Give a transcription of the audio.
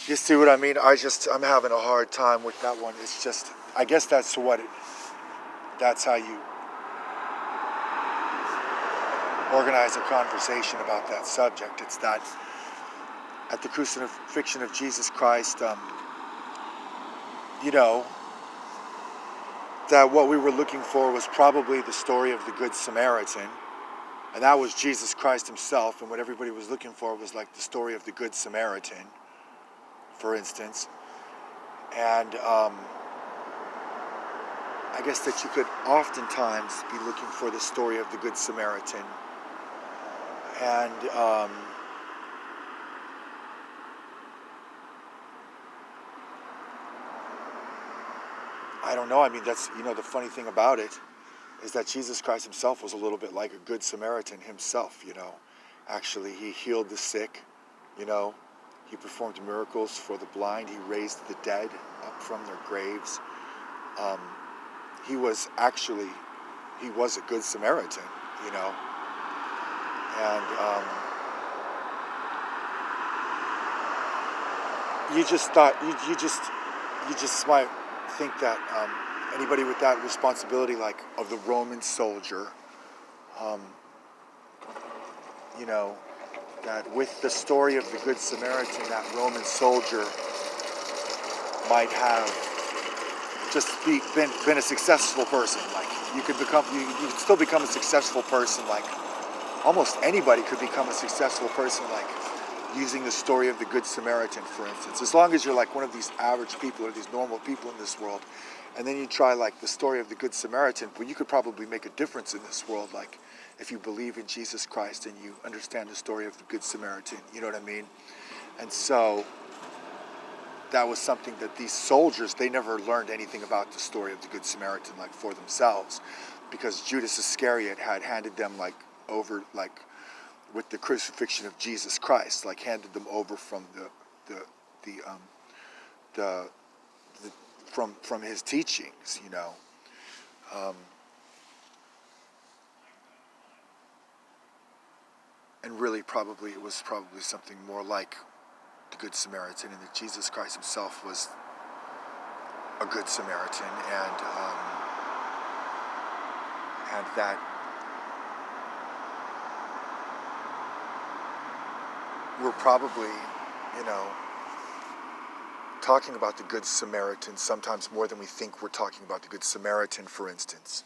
You see what I mean? I'm having a hard time with that one. It's just, I guess that's that's how you organize a conversation about that subject. It's that at the crucifixion of Jesus Christ, you know, that what we were looking for was probably the story of the Good Samaritan. And that was Jesus Christ himself. And what everybody was looking for was like the story of the Good Samaritan, for instance. And I guess that you could oftentimes be looking for the story of the Good Samaritan. And I don't know. I mean, that's, the funny thing about it is that Jesus Christ himself was a little bit like a Good Samaritan himself, Actually, he healed the sick, He performed miracles for the blind. He raised the dead up from their graves. He was a Good Samaritan, And you just might think that anybody with that responsibility, like of the Roman soldier, that with the story of the Good Samaritan, that Roman soldier might have just been a successful person. Like you could still become a successful person. Like almost anybody could become a successful person. Like using the story of the Good Samaritan, for instance, as long as you're like one of these average people or these normal people in this world, and then you try like the story of the Good Samaritan, well, you could probably make a difference in this world. Like if you believe in Jesus Christ and you understand the story of the Good Samaritan, you know what I mean? And so that was something that these soldiers, they never learned anything about the story of the Good Samaritan, like for themselves, because Judas Iscariot had handed them like over, like with the crucifixion of Jesus Christ, like handed them over from from his teachings, and really it was probably something more like the Good Samaritan, and that Jesus Christ himself was a Good Samaritan, and that we're probably, talking about the Good Samaritan sometimes more than we think we're talking about the Good Samaritan, for instance.